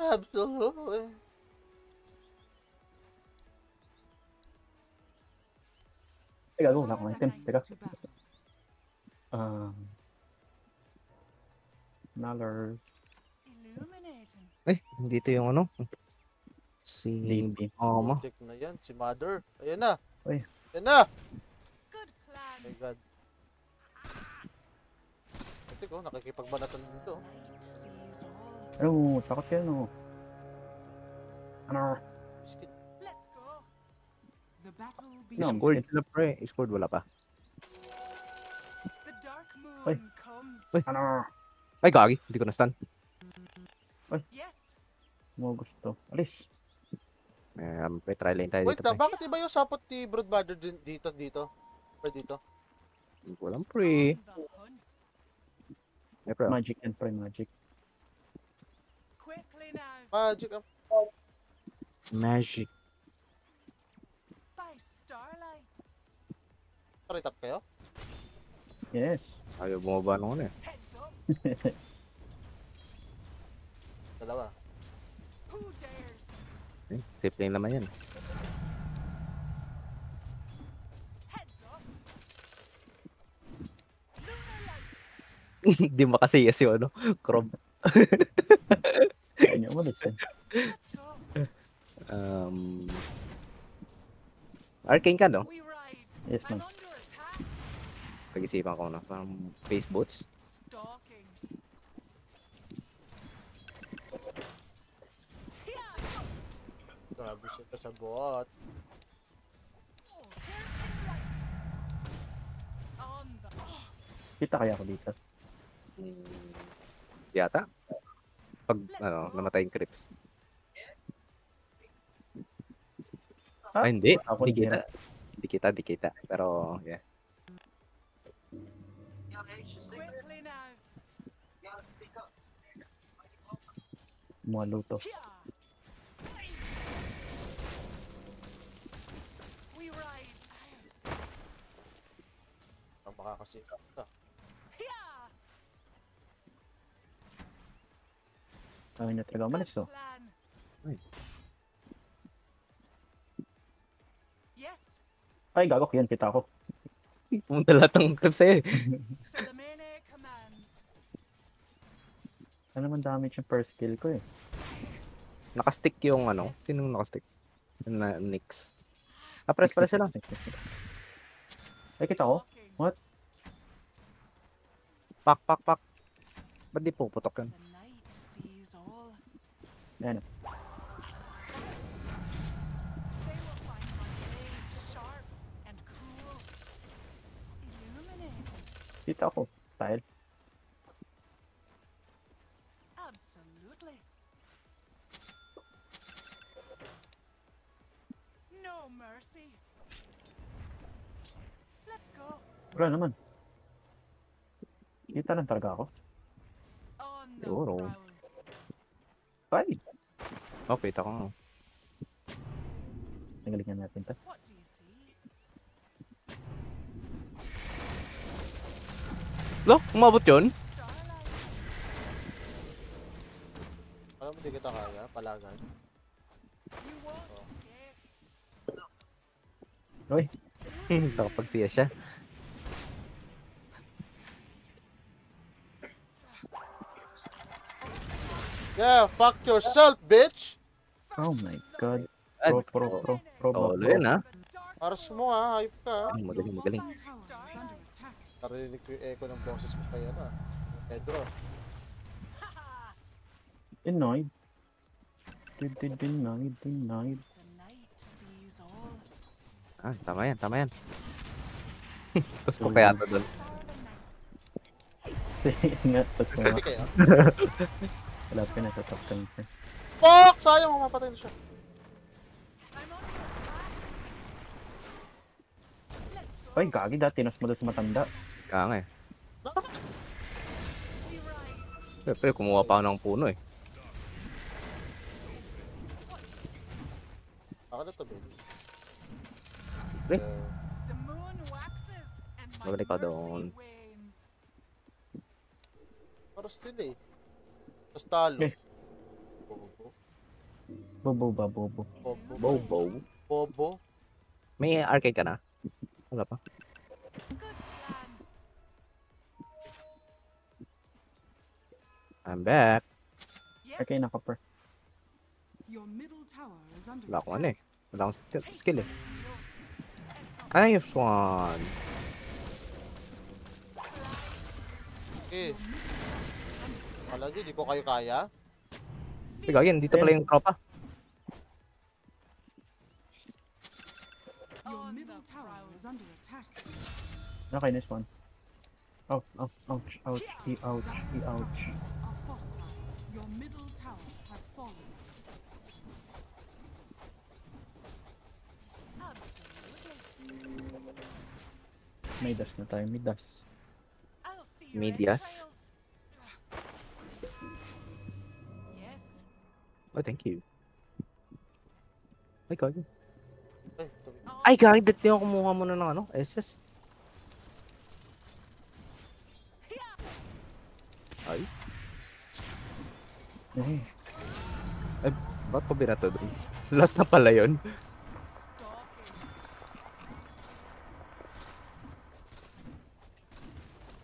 Absolutely. Teka, wala akong item. Teka. Nallers. Ay, dito yung ano. Si Lady. Mama. Project na yan. Si Mother. Ayan na. Uy. Ayan na. Oh my God. Ito ko, nakikipagbanatan dito. Ano, takot yan o. Ano? Biskit. No, Scored it's- sila pre. Scored wala pa. Uy. Uy. Ano? Ay, gagi. Hindi ko na-stun. Mo gusto. Alis. May try lane tayo Wait dito. lang, bakit iba yung sapot ni Broodmother dito? Or dito? Hindi ko alam pre. Ay, pre. Magic and pre magic. Magic up. Magic. Parit up kayo? Yes. Ayaw bumaba nung ano eh. Dalawa. Safe lane naman yan. Di makasiyas yung ano. Crob. Kaya niya umalis eh. Arcane ka no? Yes, ma'am. Pag-isipan ko na. Parang face boots. Grabe siya pa sa bot. Kita kaya ako dito. Yata. Pag ano, namatay yung creeps. Ay, hindi. Ako Di hindi. kita. Di kita. Pero, yeah. Maluto. Ang makakasita. Kaya niya talaga umalis to. Ay, gagok yan. Kita ako. Pumunta lahat ng creeps sa'yo eh. Ano naman damage yung first kill ko eh. Nakastick yung ano. Sinong nakastick? Na Nyx. Press pala sila. Ay, kita ko. What? Pak. Ba't di puputok yun? Ayan. Kita ako. Tile. Wala naman. Kita lang talaga ako. Siguro. Ay! Oh, kita ko nga. Nagalingan natin to. Lo, umabot yun? Alam mo, di kita kaya. Palagan. Uy! Nakapagsiya siya. Yeah, fuck yourself, bitch! Oh my god. Ad, Pro. Solo yun ha. Aras mo ha, hype ka. Magaling. Narinig ko yung echo ng boses ko kaya na. Pedro. Denied. Denied. Ah, tama yan. Tapos ko kaya ito doon. Ingat, tas nga. Hindi kayo. Wala pa na sa top 10 siya. Fuck! Sayang, mamapatay na siya. Ay, gagi dati. Tinas mo doon sa matanda. Kaya nga eh. Pero kumuha pa ako ng puno eh. Ako na to, baby. Eh? Babalik ako doon. Para still eh. Tapos talo. Eh. Bobo. Bobo ba, bobo. Bobo. Bobo. Bobo. May arcade ka na? Wala pa. I'm back. Okay, naka-per. Your middle tower is under Wala akong attack. Wala akong skill eh. Nice one. Eh. Wala nyo, di ko kayo kaya. Sige, again, dito pala yung tropa. Your middle tower is under attack. Okay, nice one. Oh, ouch, ouch, ouch, ouch, ouch. Structures are fortified. Your middle tower has fallen. May das na tayo, may das. Medias. Yes. Oh, thank you. Ay, gagi. Ay, tuloy. Ay, gagi. Dati ako kumuha muna ng ano, SS. Ay, Eh, ba't ko binato doon? Last na pala yun. Stalking.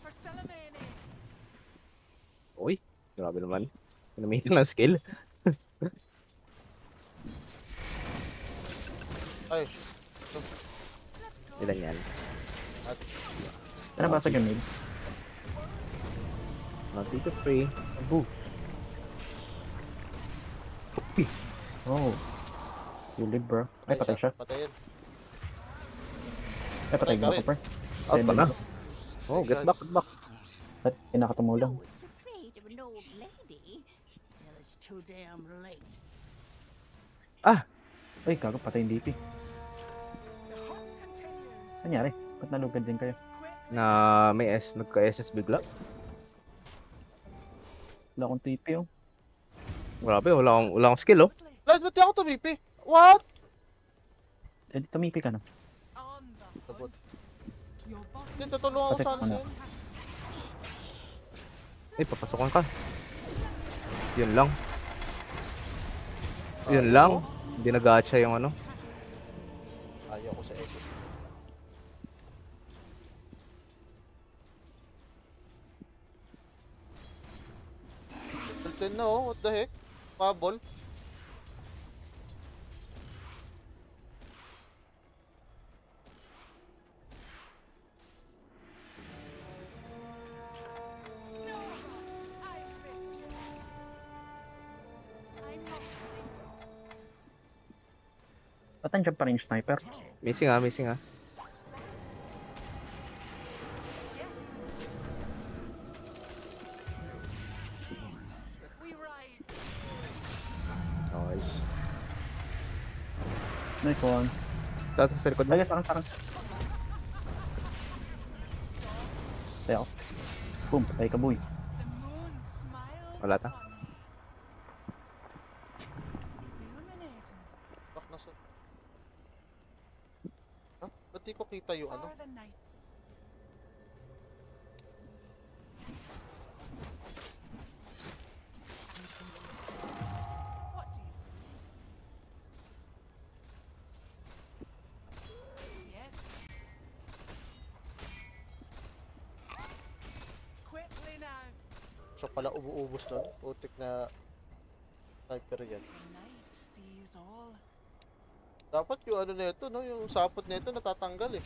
For Salamene. Uy, grabe naman. Pinamihin ng skill. Ay, Let's go. Ilan yan? ano ba sa gamil? Not dito free. Boo. Oh. You live, bro. Ay, patay siya. Patayin. Ay, patay Patay ka ka pa, per. Out pa na. Oh, get back, get back. Ba't kinakatumulaw? No one's afraid of an old lady till it's too damn late. Ay, gago, patay yung DP. The hunt continues. Nangyari? Ba't nalugad din kayo? Na may nagka-SS bigla. Wala akong TP, oh. Grabe, wala akong skill, oh. Lad, ba't di ako tumipi? What? Eh, di tumipi ka na. On the Sabot. hunt. Your bottom Hindi, tutulungan ko Pasok sana ko na. sa'yo. Eh, papasokan ka. Yun lang. Yun lang. Hindi nag-gacha yung ano. Ayaw ko sa SS. Tilted na oh, what the heck? Pabol. I missed you. I'm not ready. Ba't nandiyan pa rin yung sniper? Missing missing ah. Yes. We ride. Nice. Nice one. Dito sa likod mo. Lagay, sarang. Tayo ako. Boom, patay ka, boy. The moon smiles Wala ta. upon me. Illuminating Bak na sa... Ha? Ba't di ko kita yung ano? for the night. What do you see? Yes. Quickly now. Siya pala umuubos nun. Putik na... Sniper yan. The night sees all. Dapat yung ano nito, no? Yung sapot nito natatanggal eh.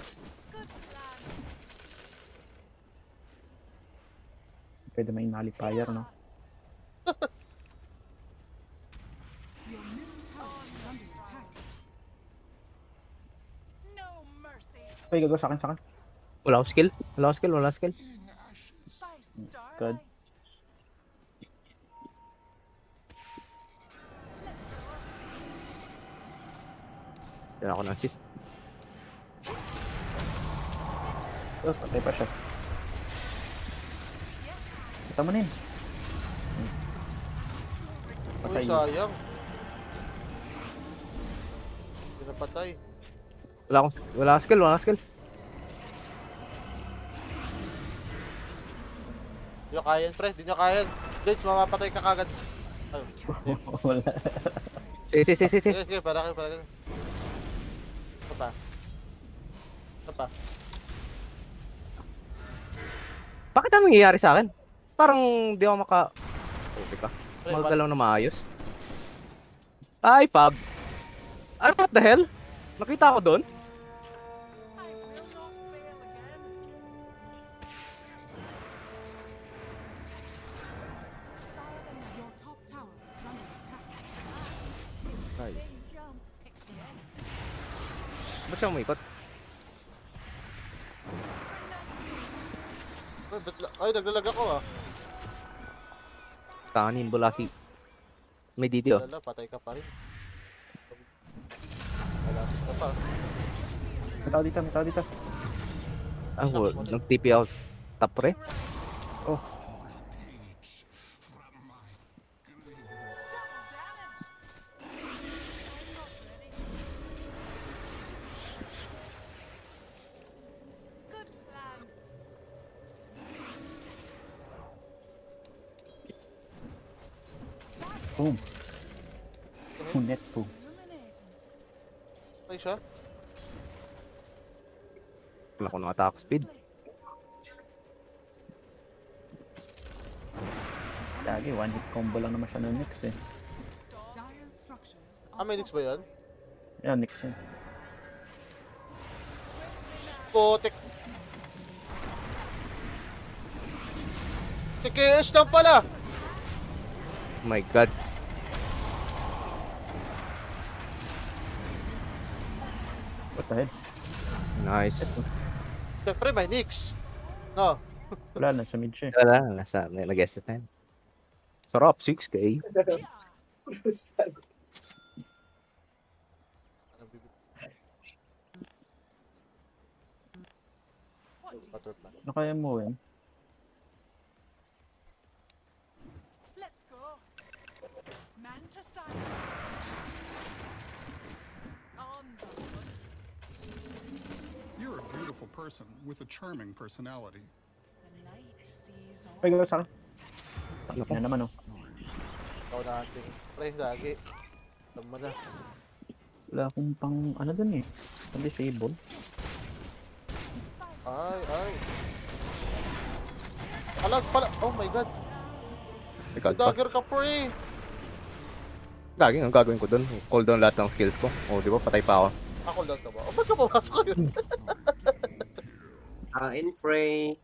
Good plan. Pwede may nullifier, no? Your middle tower is under attack. No mercy. Ay, gago, sa akin. Wala akong skill. Wala akong skill. By starlight. Good. Let's go. Yan ako ng assist. Oh, patay pa siya. Yes. Kita mo na yun. Uy, Patay. sayang. Hindi napatay. Wala akong skill. Hindi nyo kaya yan, pre. Hindi nyo kaya yan. Blades, mamapatay ka kagad. Ayun. Wala. Sige. Sige, para kayo. Ito pa. Bakit anong nangyayari sa akin? Parang di ako Okay ka. Pre, Magalaw na maayos. Ay, Fab. Ay, what the hell? Nakita ko doon? Your top tower is under attack. Ay, Big jump, Pictius. ba't siya umikot? Ay, naglalag ako ah. Kanin, bulaki. May dito. Wala, patay ka pa rin. Wala ka pa. May tao dito. Nag-TP out. Top pre. Good plan. Boom. Net boom. Illuminating. Ay siya. Wala ko ng attack speed. Lagi, one hit combo lang naman siya ng Nyx eh. Dire structures Ah, may Nyx ba yan? Yan, Nyx yan. Putik. Si KS lang pala. Oh my god. What the hell? Nice. Siyempre, may Nyx. No. Wala lang sa mid siya eh. Wala, nag-guess na. Sarap, 6K. What do you Butterfly. Ano kaya mo eh? Let's go. Manchester. On the run. You're a beautiful person with a charming personality. The night sees all. Ay, gawin sa akin. Laki na naman oh. Ikaw na ating. Pre, lagi. Alam mo na. Wala akong pang ano dun eh. Pang disable. Ay. Alag pala. Oh my god. Ikaw pa. Dagger ka, pre. Lagi, ang gagawin ko doon. Call down lahat ng skills ko. Oh, di ba? Patay pa ako. Ako lang ka ba? O, ba't ka pumasok ka yun? In pray.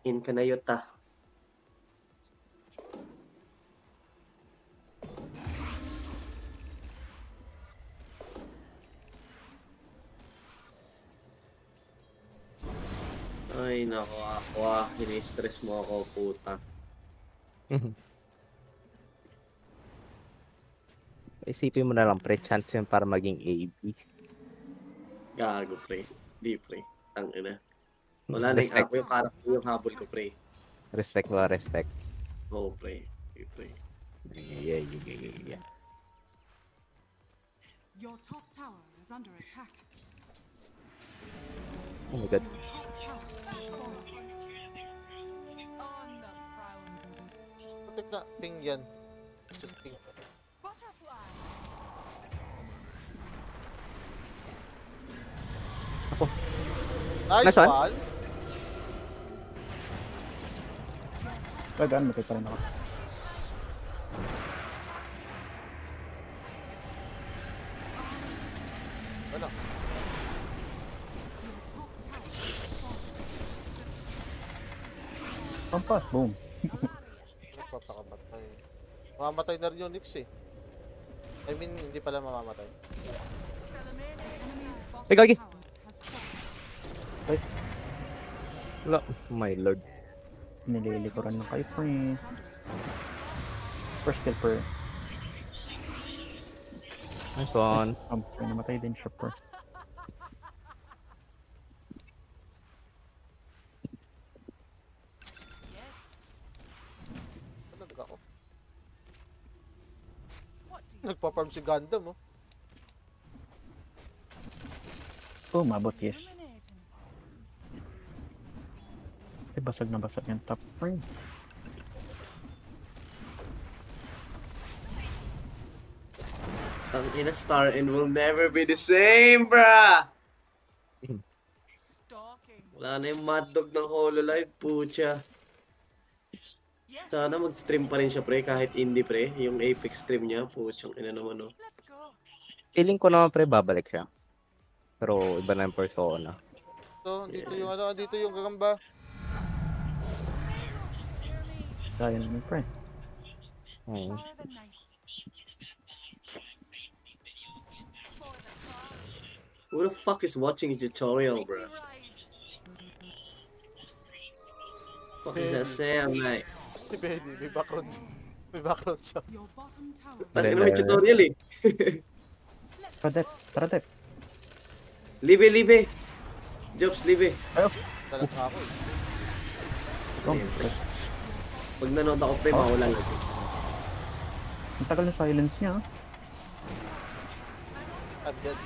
In ka na yuta. Ay, nako ako hini-stress mo ako, puta. Isipin mo na lang, pre. Chance yun para maging AB. Gago, pre. Di, pre. Tangina. Wala na Respect. ako yung character yung habol ko, pre. Respect mo, respect. Oo, pre. Di, pre. Yeah. Your top tower is under attack. Oh my god. Your top tower is falling. On the ground. Putik na. Ping yan. Ping. Butterfly. Nice Nice one. one. Gagaan, matay pa rin ako. Ano? Your top tower is falling. Pampas, boom. Nagpapakamatay. Mamamatay na rin yung Nyx eh. I mean, hindi pala mamamatay. Enemy's bottom Hey, Gagi. tower has fallen. Wala. My lord. Nililikuran ng kay pre. Is under attack. First kill per. Nice one. Namatay din siya per. Yes. Ano ako? What do you Nagpa-farm si Gundam oh. Oh, mabot yes. Illuminating. Ay, basag na basag yung top pre. Ang ina Star and will never be the same, bruh! Stalking. Wala na yung mad dog ng Hololive, pucha. Sana mag-stream pa rin siya, pre, kahit indie, pre. Yung Apex stream niya, puchang ina naman, oh. Let's go. Feeling ko naman pre, babalik siya. Pero iba na yung persona. So, dito yung ano, dito yung gagamba. Kaya naman, pre. Hmm. For the night. For the cause. Who the fuck is watching a tutorial, We bruh? ride. Fuck is that Sam, mate? Si Benny, may background. May background sa... Your bottom tower. Tangin na may tutorial, eh. Tara, Dep. Live. Jobs, live. Talag ako eh. Oh, Pag nanood ako, pre, mawala lang. ang tagal na silence niya, ah. I'm dead.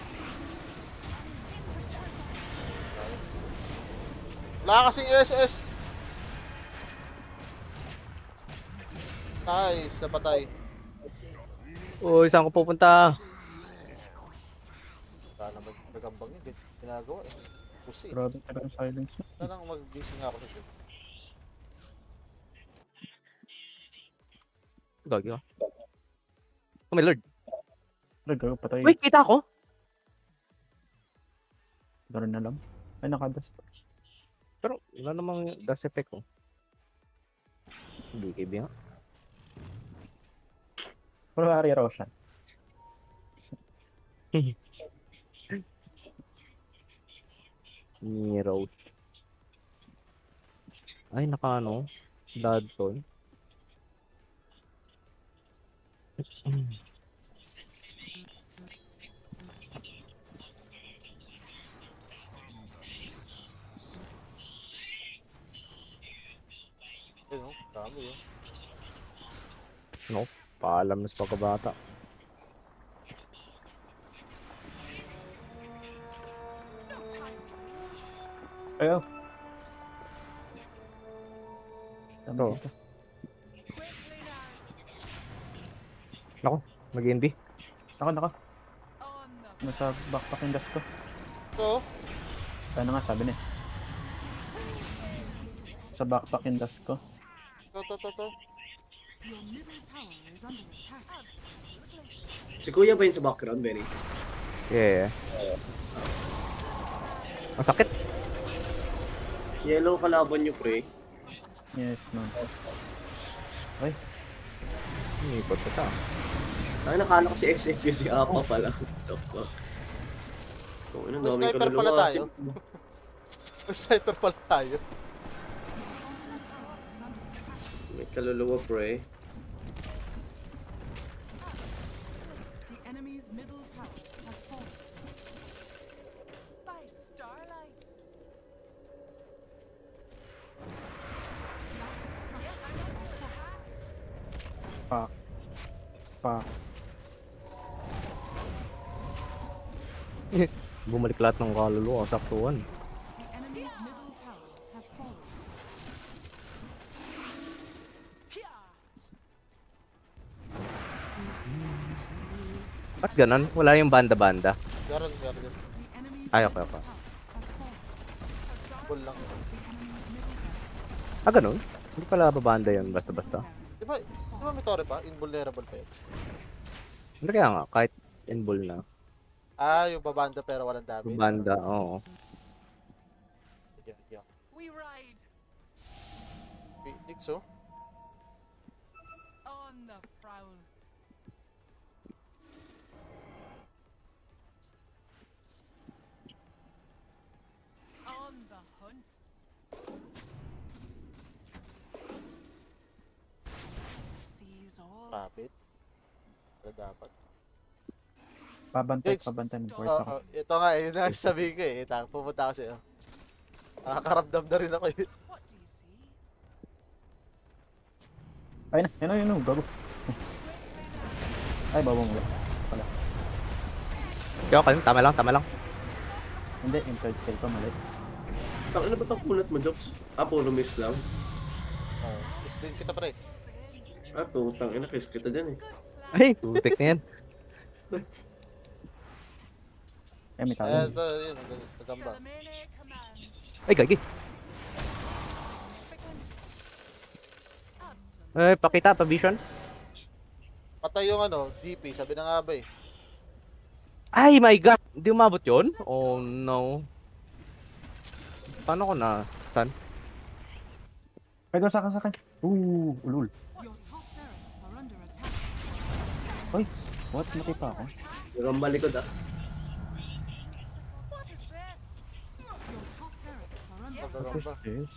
Wala kasing SS. Nice, napatay. Uy, saan ko pupunta? Wala naman nagambang yun. Ganyan ginagawa eh. Pusi. Grabe, ang tagal ng silence niya. Wala nang mag-gising ako sa shoot. Gagi ka. Oh my lord. Grabe, patay. Wait, kita ko? Gano'n na lang. Ay, nakadust. Pero wala namang gas effect ko. Hindi kibing. Pero maaari raw siya. Ni-road. Ay, naka ano? Dodson. Ayun oh, dami yun. No, paalam na sa pagkabata. No time to lose. Ayaw. Dami Ito. dito. Quickly now. Nako, mag-indie. Naka. On the Nasa backpack yung dust ko. So, Kaya na nga, sabi niya. Sa backpack yung dust ko. to. Your middle tower is under attack. Absolutely. Si Kuya ba yun sa background, Benny? Yeah. Ang sakit. Yellow kalaban nyo, pre. Yes, ma'am. Ay, Umipot ko siya. Ay, nakala ko si SFU si Apa pala. What the fuck? Kung ano, May daming sniper pala kaluluwa. tayo. May sniper pala tayo. May kaluluwa, pre. The enemy's middle tower has fallen. By starlight. pa. Bumalik lahat ng kaluluwa, saktuan. The enemy's middle tower has fallen. Ba't ganun? Wala yung banda-banda. Garon. The enemy's Ay, middle okay. tower has fallen. Full lang. The enemy's middle tower. Ah, ganun? Hindi pala babanda yun, basta-basta. Di ba may tore pa? Invulnerable pa yun. Hindi kaya nga, kahit in-bull na. Ah, yung babanda pero walang damage. Banda, oo. Sige. We ride Phoenix oh. on the prowl. On the hunt. Seize all. Rapid. Wala dapat. Pabantay, Guys, pabantay ng boards Oo, ako. ito nga, yun ang sabihin ko eh. Pupunta ako sa'yo. Nakakaramdam na rin ako eh. What do you see? Ayun na, yun na, gago. Ay, babang wala. Wala. Okay, tama lang. Hindi, yung third skill ko, mali. Ano ba itong kunat mo, Jobs? Ah, puro miss lang. Oh, is din kita pre. Ah, putang ina, kiss kita dyan eh. Ay, putik na yan. Eh, may tao. Ito, yun, nagamba. Salamene commands. Ay, gagi. Absolute. Pakita, pa-vision. Patay yung ano, DP, sabi na nga ba eh. Ay, my God! Hindi umabot yun? Oh, no. Paano ko na? Saan? Pwede sa akin. Ulul. Your top barracks are under attack. What? Nakita ako. Yung malikod ah. What is this? Your top barracks are under What is Nagamba. this?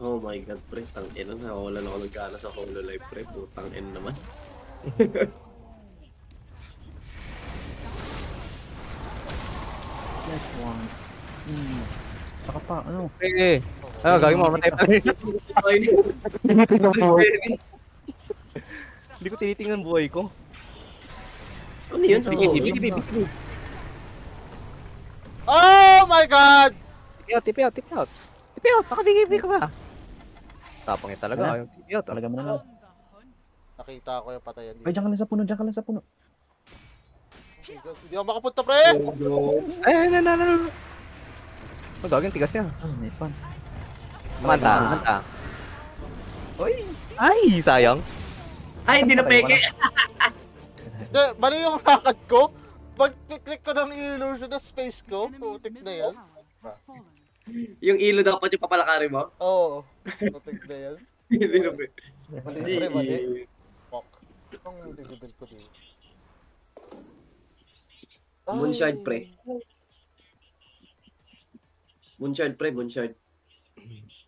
Oh my god, pre. Tangin na. Nawalan ako ng gana sa Hololive, pre. Putang ina naman. Next one. Saka pa, ano? Gagi mo, matay pa. Ay, Hindi ko tinitingnan buhay ko. ano yun sa Bigib, Hololive? bigib, bigib. Oh my God! Tipi out. Tipi out, nakabigib ka ba? Tapang yun talaga, Ano? yung tipi out. Talaga mo na lang. on the hunt. Nakita ko yung patayan Ay, dito. diyan ka lang sa puno. Hindi ako makapunta, pre! Ay, no. Gagawin, tigas niya. Oh, nice one. Manta. Ay, sayang. Ay, hindi na peke. Hindi, mali yung lakad ko. Pag-click ko ng illusion na space ko, Enemy's putik na middle yan. tower has fallen. Yung ilo dapat yung papalakari mo. Oo, putik na yan. Hindi na peke. Mali, pre, mali. Fuck. Itong visible ko dito. Ay. Moonshard, pre. Moonshard.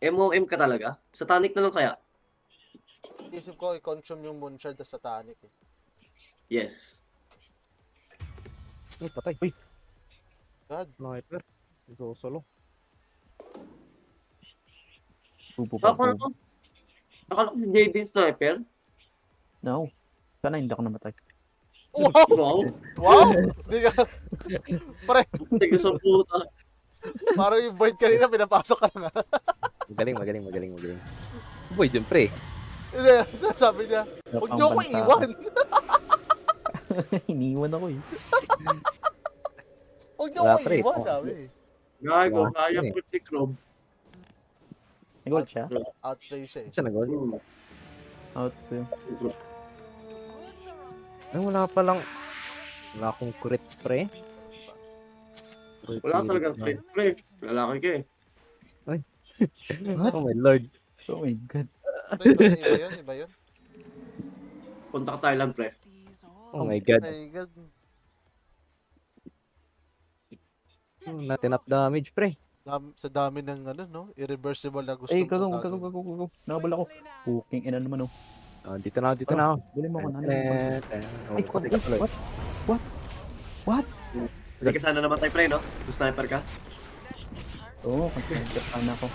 MOM ka talaga? Satanic na lang kaya? Isip ko, i-consume yung Moonshard na satanic eh. Yes. Ay, patay. Uy, God. sniper. Solo. Akala ko si JD sniper? No. Sana hindi ako namatay. Wow! Wow. Wow! Di ka... Pre, Tiga sa puta. parang yung void kanina, pinapasok ka na nga. Magaling. Boy, dyan pre. Hindi, sabi niya, huwag niyo ako iwan. Iniwan ako eh. Huwag niyo Wala, ako pre. iwan, sabi. Gago, Wala. kaya po si Krob. Nag-gold siya. Outplay siya eh. Siya nag-gold. Out to. Goods are on sale. Ay, wala palang... Wala akong crit, pre. Wala talagang pre. Pre, lalaki ka eh. Oh my lord. Oh my god. Pre, iba yun. Punta ka Thailand, pre. Sees all. Oh my god. Ay, God. Not enough damage, pre. Sa dami ng ano, no? Irreversible na gusto Ay, mong gago. gagawin. Nakabal ako. Puking ina naman oh. Dito na ako. Bili mo ako na. Ay, What? Hindi ka sana namatay, pre, no? Kung sniper ka. Oo, consider sana ako.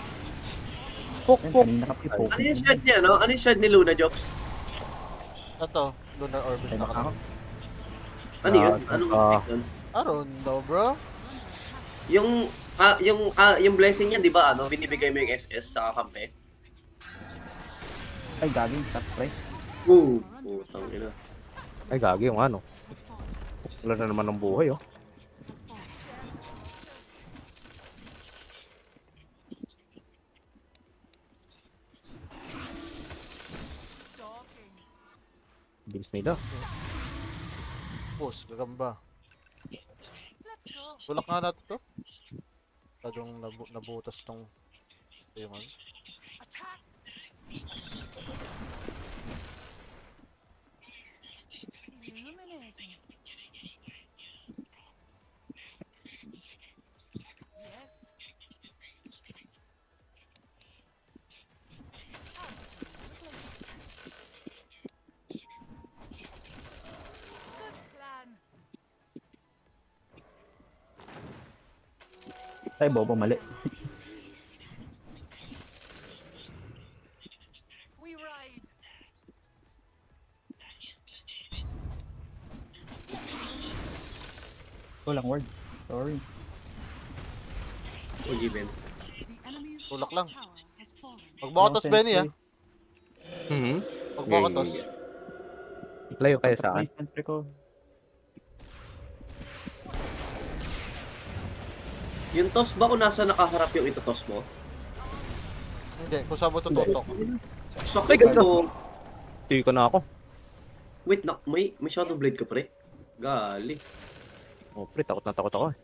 Pok. Kanina ka pipok. Ano yung shard niya, no? Ano yung shard ni Luna, Jobs? Ito, lunar orbit Ay, na ako. Ano yun? Anong yun? I don't know, bro. Yung blessing niya, di ba, ano? Binibigay mo yung SS sa kampe. Ay, gaging top pre. Putang ina. Ay, gagi yung ano. Wala na naman ng buhay, oh. Stalking. Bilis nila. Boss, gagamba. Let's go. Tulak nga natin to. Tadong nabutas tong... Yung ano. Attack. Illuminating. Yes. Absolutely. Good plan. Ay, bobo, mali. We ride. Walang word. Sorry. Forgiven. The enemy's Tulak top lang. tower has fallen. Huwag mo katos, Benny, ha? Mhm. Huwag mo katos. Layo kayo sa akin. May sentry ko. Yung toss ba kung nasa nakaharap yung ito-toss mo? Hindi, kung saan mo tututok. Sakit ko. Hindi ko na ako. Wait, may Shadow Blade ka pre? Gali. Oh, pre, takot na takot ako eh.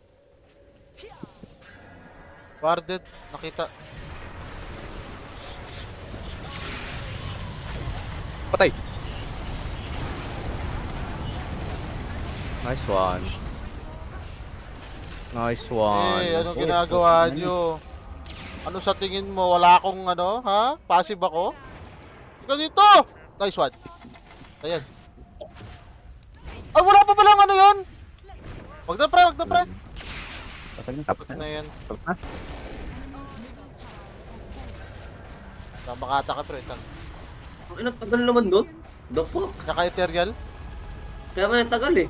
Warded, nakita. Patay! Nice one. Nice one. Eh, anong ginagawa nyo? Ano sa tingin mo? Wala akong ano, ha? Passive ako? Ika dito! Nice one. Ayan. Ay, wala pa palang ano yun! Wag na pre, wag na pre! Pasag na. Tapos Na yan. Tapos na. Makata ka pre. Ang ina, tagal naman doon. The fuck? Naka-ethereal. Kaya kaya tagal eh.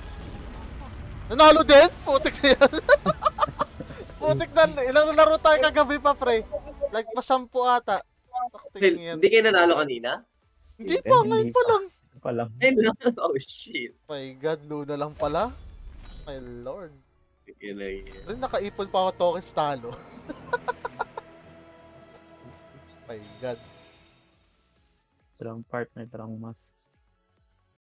Nanalo din? Putik na yan. Putik na. Ilang laro tayo kagabi pa pre. Like pa 10 ata. Tingin yan. Hindi kayo nanalo kanina? Hindi pa, ngayon pa lang. Pa lang. Oh shit. My God, Luna lang pala. My Lord. Yun na yun. Rin nakaipon pa ako tokens talo. My God. Talang partner, talang mask.